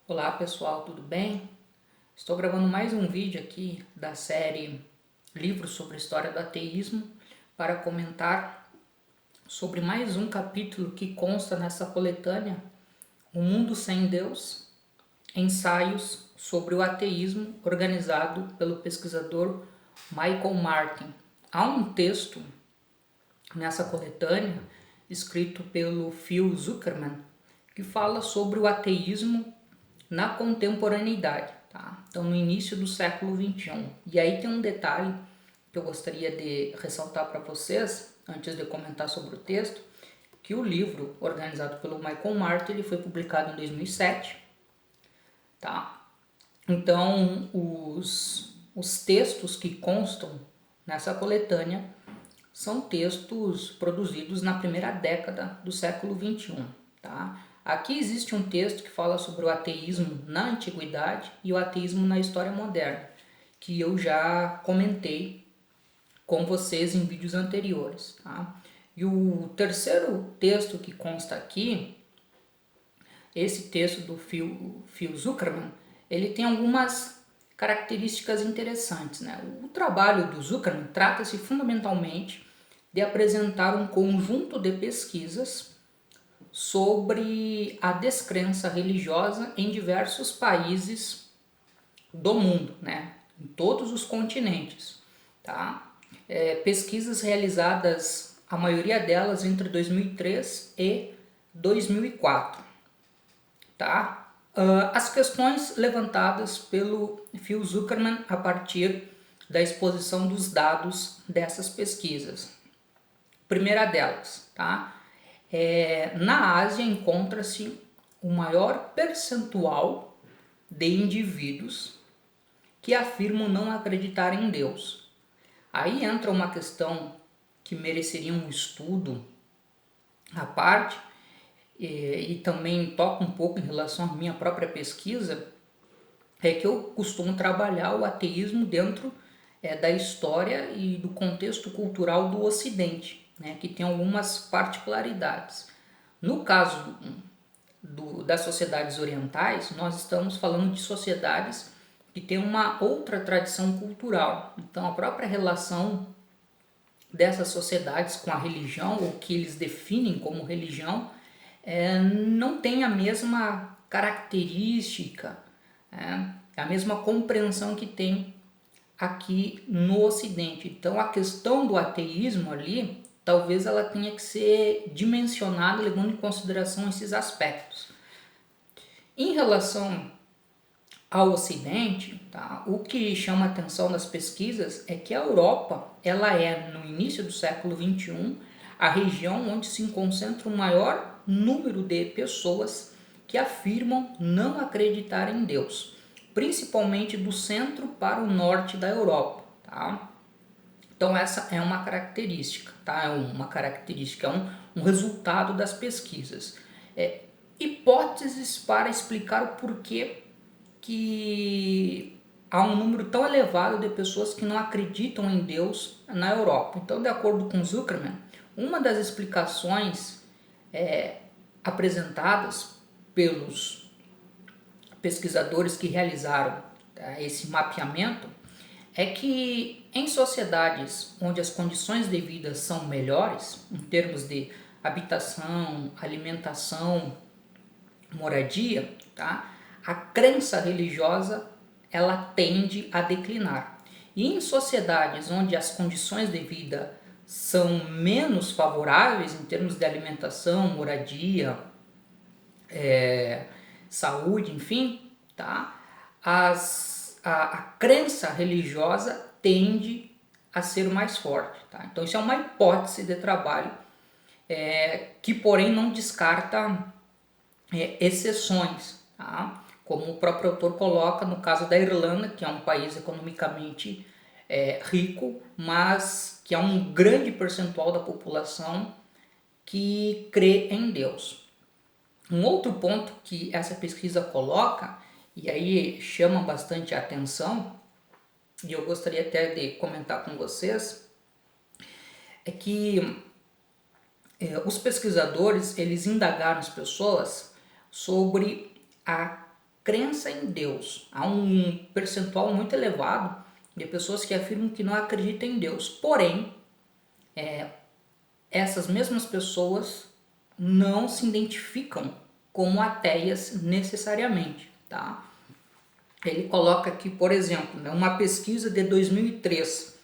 Olá pessoal, tudo bem? Estou gravando mais um vídeo aqui da série Livros sobre a História do Ateísmo para comentar sobre mais um capítulo que consta nessa coletânea O Mundo Sem Deus, ensaios sobre o ateísmo organizado pelo pesquisador Michael Martin. Há um texto nessa coletânea escrito pelo Phil Zuckerman que fala sobre o ateísmo na contemporaneidade, tá? Então, no início do século XXI. E aí tem um detalhe que eu gostaria de ressaltar para vocês, antes de comentar sobre o texto, que o livro, organizado pelo Michael Martin, ele foi publicado em 2007, tá? Então, os textos que constam nessa coletânea são textos produzidos na primeira década do século XXI, tá? Aqui existe um texto que fala sobre o ateísmo na antiguidade e o ateísmo na história moderna, que eu já comentei com vocês em vídeos anteriores, tá? E o terceiro texto que consta aqui, esse texto do Phil Zuckerman, ele tem algumas características interessantes, né? O trabalho do Zuckerman trata-se fundamentalmente de apresentar um conjunto de pesquisas sobre a descrença religiosa em diversos países do mundo, né? Em todos os continentes, tá? Pesquisas realizadas, a maioria delas entre 2003 e 2004, tá? As questões levantadas pelo Phil Zuckerman a partir da exposição dos dados dessas pesquisas. Primeira delas, tá? Na Ásia encontra-se o maior percentual de indivíduos que afirmam não acreditar em Deus. Aí entra uma questão que mereceria um estudo à parte e também toca um pouco em relação à minha própria pesquisa, é que eu costumo trabalhar o ateísmo dentro da história e do contexto cultural do Ocidente, né, que tem algumas particularidades. No caso das sociedades orientais, nós estamos falando de sociedades que têm uma outra tradição cultural. Então, a própria relação dessas sociedades com a religião, ou que eles definem como religião, não tem a mesma característica, a mesma compreensão que tem aqui no Ocidente. Então, a questão do ateísmo ali, talvez ela tenha que ser dimensionada levando em consideração esses aspectos. Em relação ao Ocidente, tá, o que chama a atenção nas pesquisas é que a Europa, ela é, no início do século XXI, a região onde se concentra o maior número de pessoas que afirmam não acreditar em Deus, principalmente do centro para o norte da Europa, tá? Então essa é uma característica, tá? É um resultado das pesquisas. Hipóteses para explicar o porquê que há um número tão elevado de pessoas que não acreditam em Deus na Europa. Então, de acordo com Zuckerman, uma das explicações apresentadas pelos pesquisadores que realizaram esse mapeamento é que em sociedades onde as condições de vida são melhores, em termos de habitação, alimentação, moradia, tá? A crença religiosa ela tende a declinar. E em sociedades onde as condições de vida são menos favoráveis em termos de alimentação, moradia, saúde, enfim, tá? A crença religiosa tende a ser mais forte. Tá? Então, isso é uma hipótese de trabalho que, porém, não descarta exceções, tá? Como o próprio autor coloca no caso da Irlanda, que é um país economicamente rico, mas que há um grande percentual da população que crê em Deus. Um outro ponto que essa pesquisa coloca, e aí chama bastante a atenção, e eu gostaria até de comentar com vocês, é que os pesquisadores eles indagaram as pessoas sobre a crença em Deus. Há um percentual muito elevado de pessoas que afirmam que não acreditam em Deus. Porém, essas mesmas pessoas não se identificam como ateias necessariamente, tá? Ele coloca aqui, por exemplo, uma pesquisa de 2003,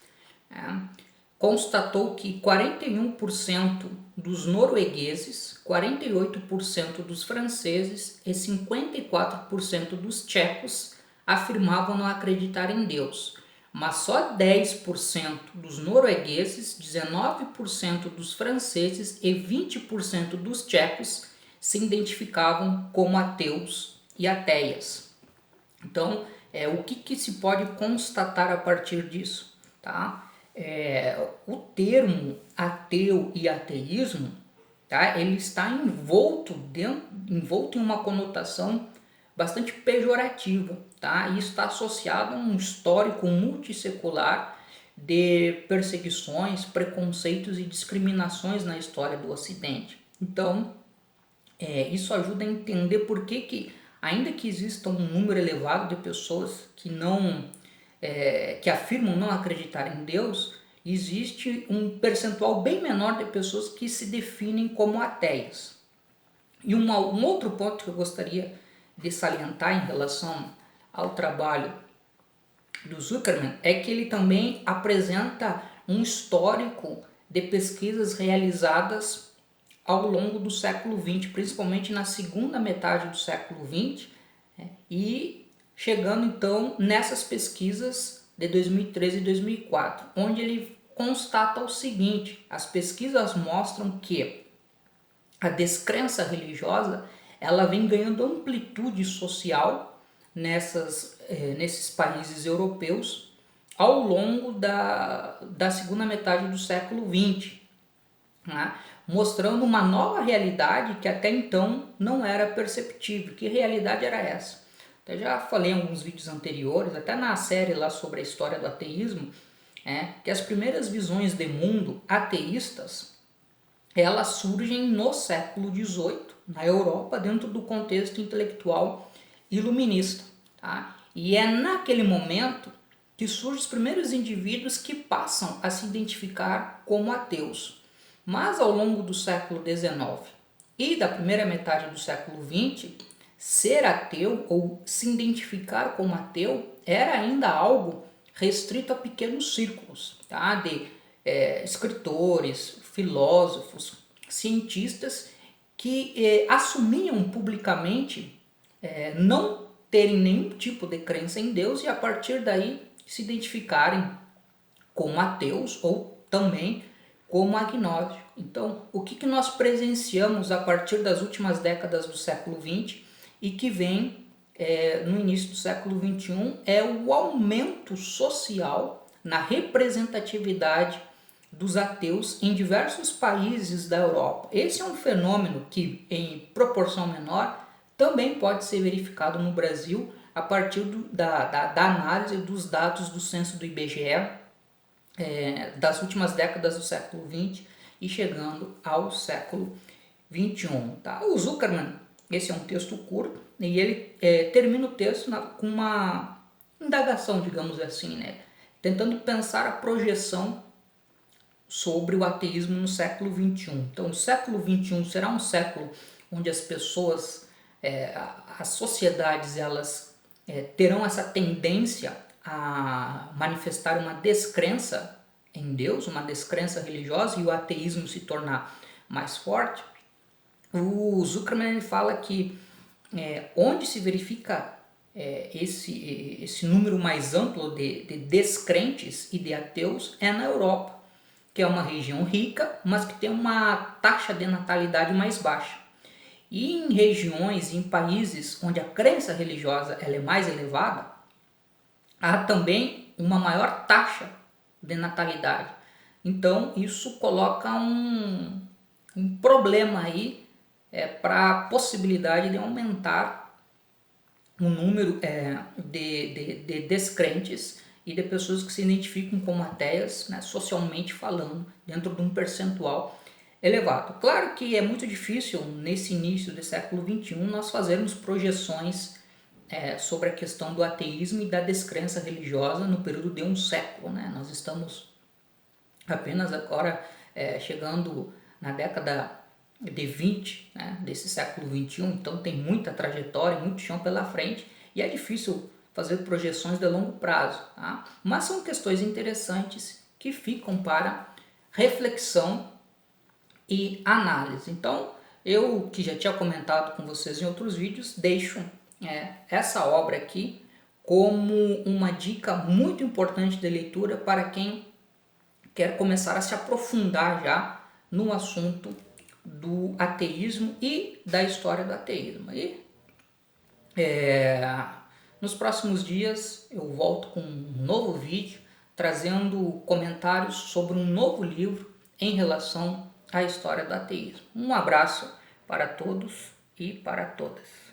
constatou que 41% dos noruegueses, 48% dos franceses e 54% dos tchecos afirmavam não acreditar em Deus, mas só 10% dos noruegueses, 19% dos franceses e 20% dos tchecos se identificavam como ateus e ateias. Então, o que se pode constatar a partir disso? Tá? O termo ateu e ateísmo, tá? Ele está envolto em uma conotação bastante pejorativa, tá? E está associado a um histórico multissecular de perseguições, preconceitos e discriminações na história do Ocidente. Então, isso ajuda a entender por que ainda que exista um número elevado de pessoas que afirmam não acreditar em Deus, existe um percentual bem menor de pessoas que se definem como ateias. E um outro ponto que eu gostaria de salientar em relação ao trabalho do Zuckerman é que ele também apresenta um histórico de pesquisas realizadas ao longo do século XX, principalmente na segunda metade do século XX, e chegando então nessas pesquisas de 2013 e 2004, onde ele constata o seguinte: as pesquisas mostram que a descrença religiosa ela vem ganhando amplitude social nesses países europeus ao longo da segunda metade do século XX, né? Mostrando uma nova realidade que até então não era perceptível. Que realidade era essa? Eu já falei em alguns vídeos anteriores, até na série lá sobre a história do ateísmo, que as primeiras visões de mundo ateístas elas surgem no século XVIII, na Europa, dentro do contexto intelectual iluminista. Tá? E é naquele momento que surgem os primeiros indivíduos que passam a se identificar como ateus. Mas ao longo do século XIX e da primeira metade do século XX, ser ateu ou se identificar como ateu era ainda algo restrito a pequenos círculos, tá? De escritores, filósofos, cientistas que assumiam publicamente não terem nenhum tipo de crença em Deus e a partir daí se identificarem como ateus ou também como agnóstico. Então, o que nós presenciamos a partir das últimas décadas do século XX e que vem no início do século XXI é o aumento social na representatividade dos ateus em diversos países da Europa. Esse é um fenômeno que, em proporção menor, também pode ser verificado no Brasil a partir da análise dos dados do censo do IBGE das últimas décadas do século XX e chegando ao século XXI. Tá? O Zuckerman, esse é um texto curto, e ele termina o texto com uma indagação, digamos assim, né? Tentando pensar a projeção sobre o ateísmo no século XXI. Então, o século XXI será um século onde as pessoas, as sociedades, elas terão essa tendência a manifestar uma descrença em Deus, uma descrença religiosa, e o ateísmo se tornar mais forte. O Zuckerman ele fala que onde se verifica esse número mais amplo de descrentes e de ateus é na Europa, que é uma região rica, mas que tem uma taxa de natalidade mais baixa. E em regiões, em países onde a crença religiosa ela é mais elevada, há também uma maior taxa de natalidade. Então isso coloca um problema aí para a possibilidade de aumentar o número de descrentes e de pessoas que se identificam como ateias, né, socialmente falando, dentro de um percentual elevado. Claro que é muito difícil, nesse início do século XXI, nós fazermos projeções sobre a questão do ateísmo e da descrença religiosa no período de um século, né? Nós estamos apenas agora chegando na década de 20, né, desse século 21, então tem muita trajetória, muito chão pela frente e é difícil fazer projeções de longo prazo, tá? Mas são questões interessantes que ficam para reflexão e análise. Então, eu que já tinha comentado com vocês em outros vídeos, deixo essa obra aqui como uma dica muito importante de leitura para quem quer começar a se aprofundar já no assunto do ateísmo e da história do ateísmo. E nos próximos dias eu volto com um novo vídeo trazendo comentários sobre um novo livro em relação à história do ateísmo. Um abraço para todos e para todas.